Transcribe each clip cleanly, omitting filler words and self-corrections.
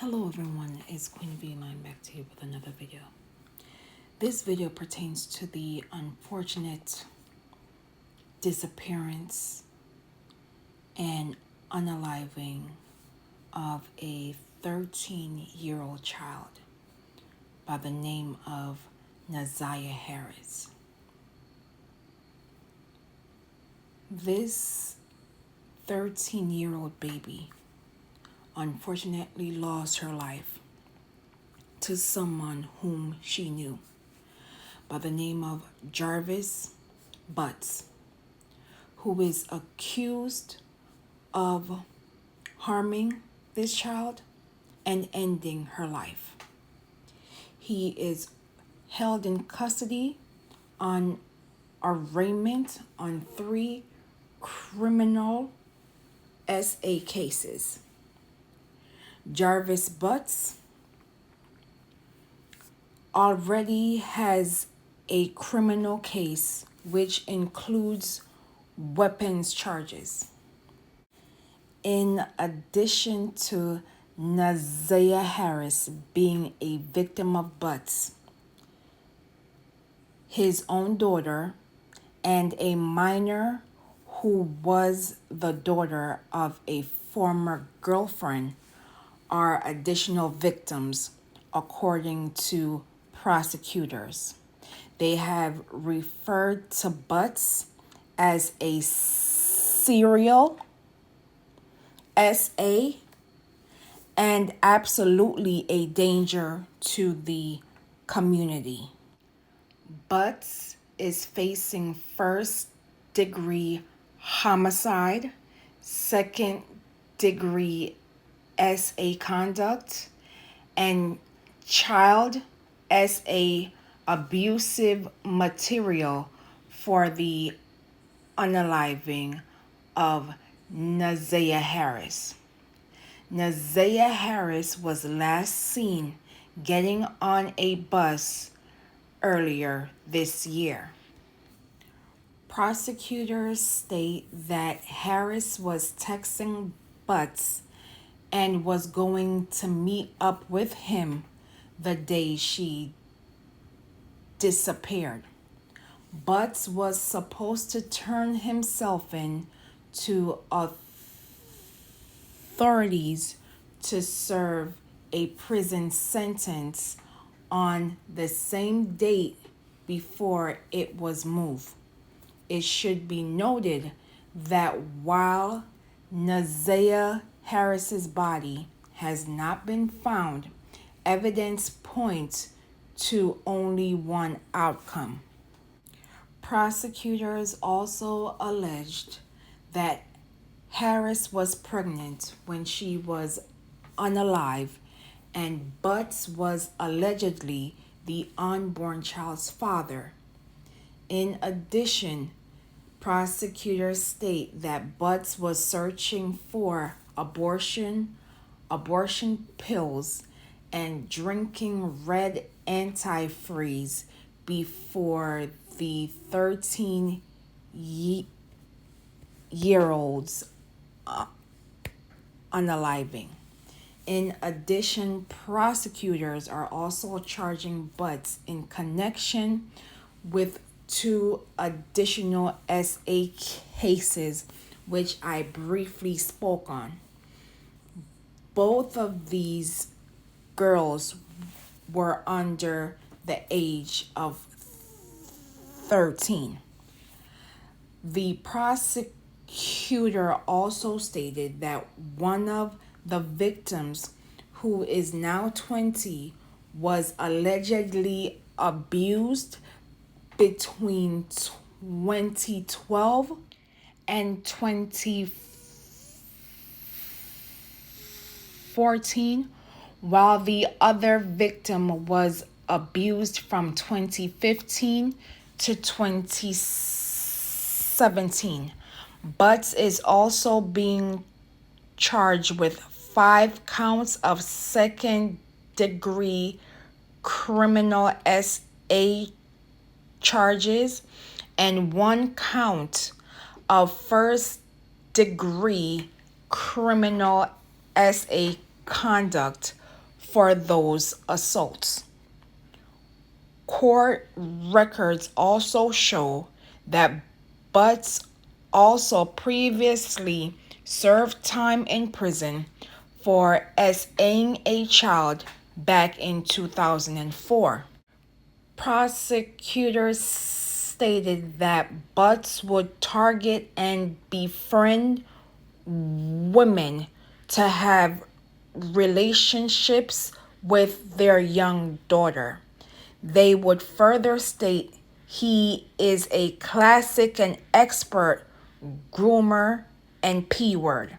Hello everyone, it's Queen V and I'm back to you with another video. This video pertains to the unfortunate disappearance and unaliving of a 13-year-old child by the name of Ziyah Harris. This 13-year-old baby unfortunately lost her life to someone whom she knew by the name of Jarvis Butts, who is accused of harming this child and ending her life. He is held in custody on arraignment on 3 criminal SA cases. Jarvis Butts already has a criminal case which includes weapons charges. In addition to Ziyah Harris being a victim of Butts, his own daughter, and a minor who was the daughter of a former girlfriend are additional victims, according to prosecutors. They have referred to Butts as a serial SA and absolutely a danger to the community. Butts is facing first-degree homicide, second-degree SA conduct, and child SA abusive material for the unaliving of Ziyah Harris. Ziyah Harris was last seen getting on a bus earlier this year. Prosecutors state that Harris was texting Butts and was going to meet up with him the day she disappeared. Butts was supposed to turn himself in to authorities to serve a prison sentence on the same date before it was moved. It should be noted that while Ziyah Harris's body has not been found, evidence points to only one outcome. Prosecutors also alleged that Harris was pregnant when she was unalive, and Butts was allegedly the unborn child's father. In addition, prosecutors state that Butts was searching for abortion pills and drinking red antifreeze before the 13-year-old's unaliving. In addition, prosecutors are also charging Butts in connection with 2 additional SA cases, which I briefly spoke on. Both of these girls were under the age of 13. The prosecutor also stated that one of the victims, who is now 20, was allegedly abused between 2012 and 2014, while the other victim was abused from 2015 to 2017. Butts is also being charged with 5 counts of second-degree criminal SA charges and 1 count of first-degree criminal SA conduct for those assaults. Court records also show that Butts also previously served time in prison for assaulting a child back in 2004. Prosecutors stated that Butts would target and befriend women to have relationships with their young daughter. They would further state he is a classic and expert groomer and P-word.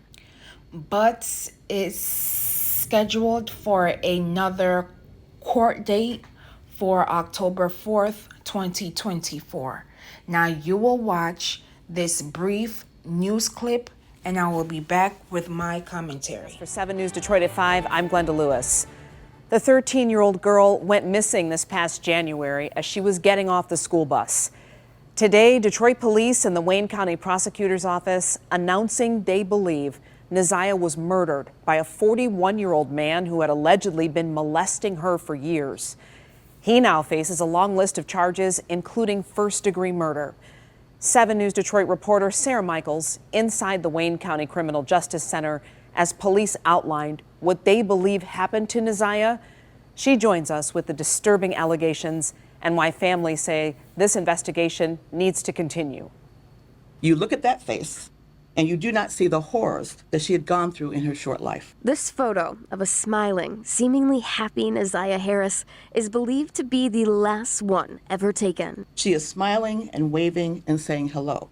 Butts is scheduled for another court date for October 4th, 2024. Now you will watch this brief news clip and I will be back with my commentary. For 7 News Detroit at 5, I'm Glenda Lewis. The 13-year-old girl went missing this past January as she was getting off the school bus. Today, Detroit police and the Wayne County Prosecutor's Office announcing they believe Ziyah was murdered by a 41-year-old man who had allegedly been molesting her for years. He now faces a long list of charges, including first-degree murder. 7 News Detroit reporter Sarah Michaels inside the Wayne County Criminal Justice Center as police outlined what they believe happened to Ziyah. She joins us with the disturbing allegations and why families say this investigation needs to continue. You look at that face and you do not see the horrors that she had gone through in her short life. This photo of a smiling, seemingly happy Ziyah Harris is believed to be the last one ever taken. She is smiling and waving and saying hello.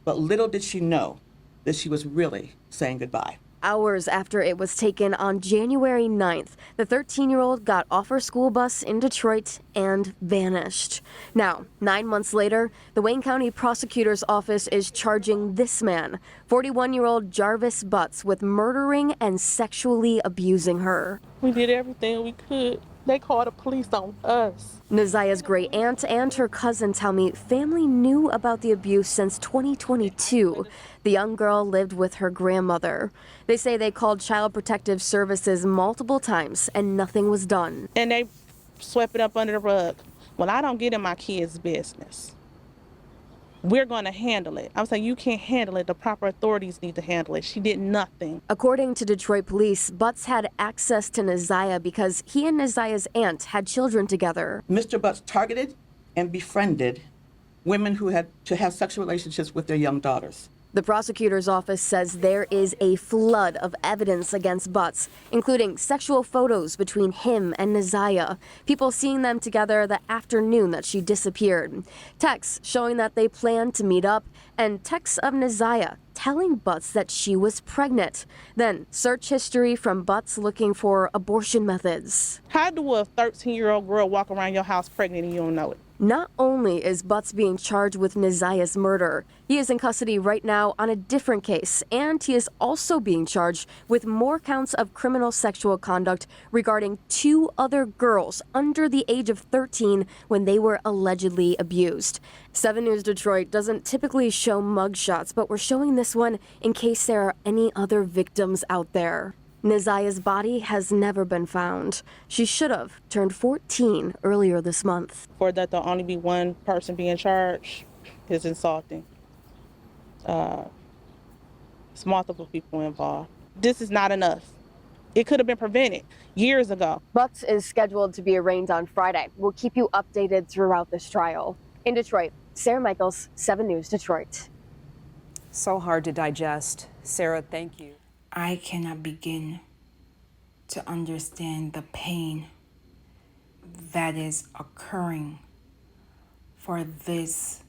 But little did she know that she was really saying goodbye. Hours after it was taken on January 9th, the 13-year-old got off her school bus in Detroit and vanished. Now, 9 months later, the Wayne County Prosecutor's Office is charging this man, 41-year-old Jarvis Butts, with murdering and sexually abusing her. We did everything we could. They called the police on us. Ziyah's great aunt and her cousin tell me family knew about the abuse since 2022. The young girl lived with her grandmother. They say they called Child Protective Services multiple times and nothing was done. And they swept it up under the rug. Well, I don't get in my kids' business. We're going to handle it. I'm saying you can't handle it. The proper authorities need to handle it. She did nothing. According to Detroit police, Butts had access to Ziyah because he and Ziyah's aunt had children together. Mr. Butts targeted and befriended women who had to have sexual relationships with their young daughters. The prosecutor's office says there is a flood of evidence against Butts, including sexual photos between him and Ziyah, people seeing them together the afternoon that she disappeared, texts showing that they planned to meet up, and texts of Ziyah telling Butts that she was pregnant. Then search history from Butts looking for abortion methods. How do a 13-year-old girl walk around your house pregnant and you don't know it? Not only is Butts being charged with Ziyah's murder, he is in custody right now on a different case, and he is also being charged with more counts of criminal sexual conduct regarding 2 other girls under the age of 13 when they were allegedly abused. 7 News Detroit doesn't typically show mugshots, but we're showing this one in case there are any other victims out there. Ziyah's body has never been found. She should have turned 14 earlier this month. For that to only be one person being charged is insulting. It's multiple people involved. This is not enough. It could have been prevented years ago. Butts is scheduled to be arraigned on Friday. We'll keep you updated throughout this trial. In Detroit, Sarah Michaels, 7 News Detroit. So hard to digest. Sarah, thank you. I cannot begin to understand the pain that is occurring for this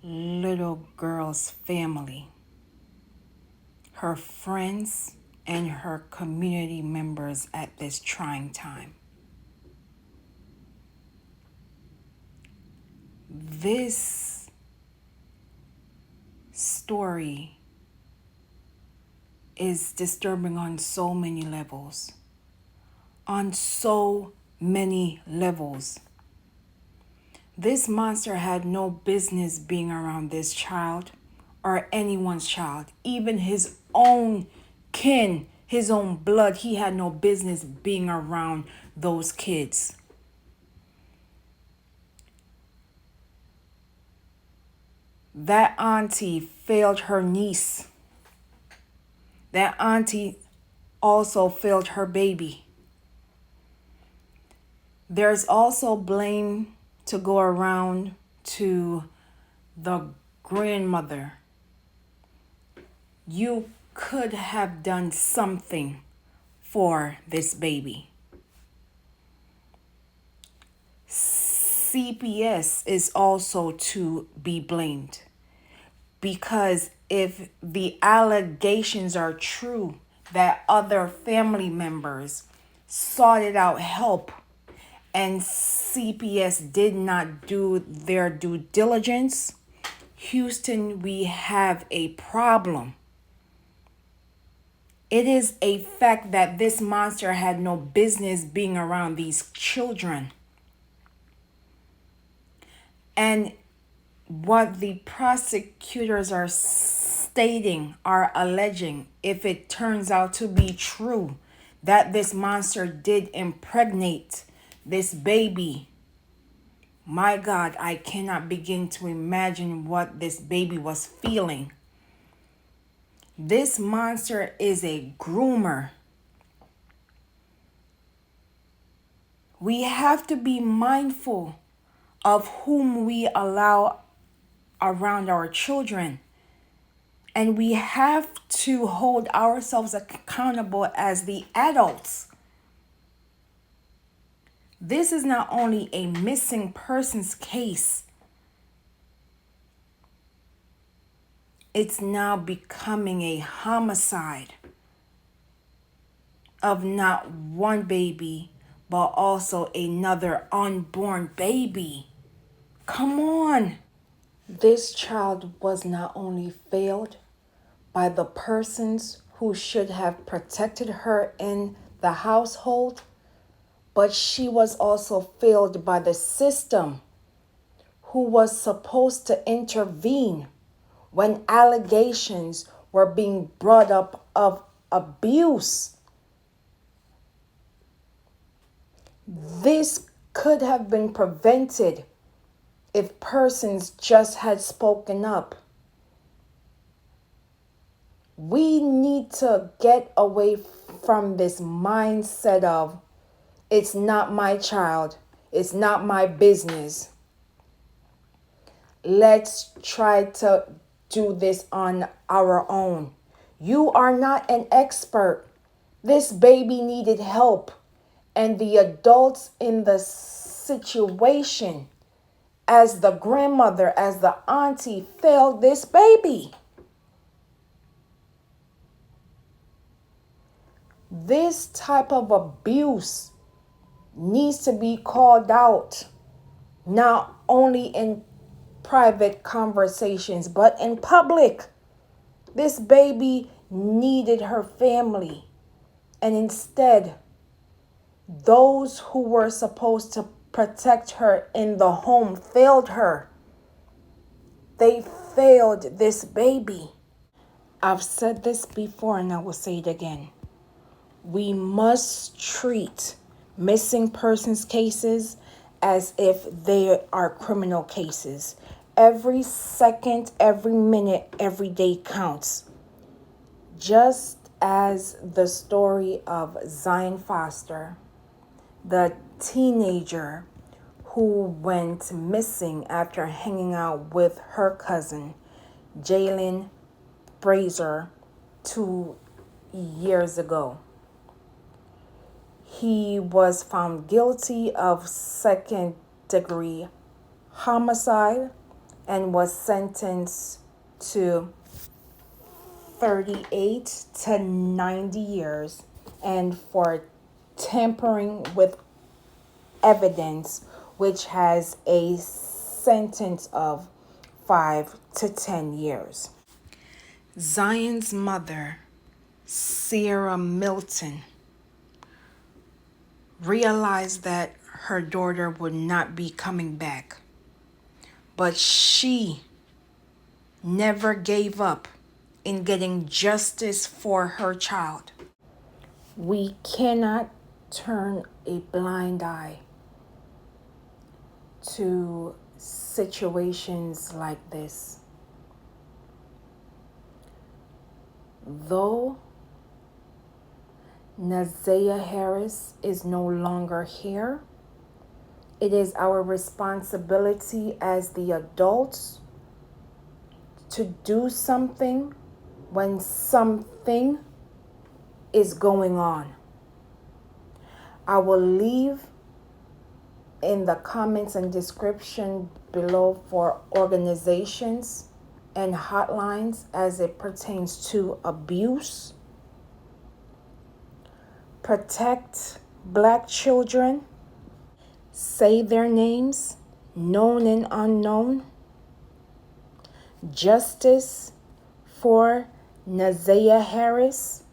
little girl's family, her friends, and her community members at this trying time. This story is disturbing on so many levels. On so many levels. This monster had no business being around this child or anyone's child, even his own kin, his own blood, he had no business being around those kids. That auntie failed her niece. That auntie also failed her baby. There's also blame to go around to the grandmother. You could have done something for this baby. CPS is also to be blamed, because if the allegations are true that other family members sought out help and CPS did not do their due diligence, Houston, we have a problem. It is a fact that this monster had no business being around these children. And what the prosecutors are stating, are alleging, if it turns out to be true, that this monster did impregnate this baby, my God, I cannot begin to imagine what this baby was feeling. This monster is a groomer. We have to be mindful of whom we allow around our children. And we have to hold ourselves accountable as the adults. This is not only a missing persons case, it's now becoming a homicide of not one baby, but also another unborn baby. Come on. This child was not only failed by the persons who should have protected her in the household, but she was also failed by the system who was supposed to intervene when allegations were being brought up of abuse. This could have been prevented if persons just had spoken up. We need to get away from this mindset of, it's not my child, it's not my business. Let's try to do this on our own. You are not an expert. This baby needed help, and the adults in the situation, as the grandmother, as the auntie, failed this baby. This type of abuse needs to be called out, not only in private conversations, but in public. This baby needed her family, and instead, those who were supposed to protect her in the home failed her. They failed this baby. I've said this before and I will say it again. We must treat missing persons cases as if they are criminal cases. Every second, every minute, every day counts. Just as the story of Ziyah Foster, the teenager who went missing after hanging out with her cousin, Jalen Brazier, 2 years ago. He was found guilty of second-degree homicide and was sentenced to 38 to 90 years, and for tampering with evidence, which has a sentence of 5 to 10 years. Zion's mother, Sierra Milton, realized that her daughter would not be coming back, but she never gave up in getting justice for her child. We cannot turn a blind eye to situations like this. Though Ziyah Harris is no longer here, it is our responsibility as the adults to do something when something is going on. I will leave in the comments and description below for organizations and hotlines as it pertains to abuse. Protect Black children. Say their names, known and unknown. Justice for Ziyah Harris.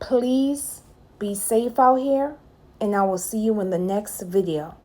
Please be safe out here, and I will see you in the next video.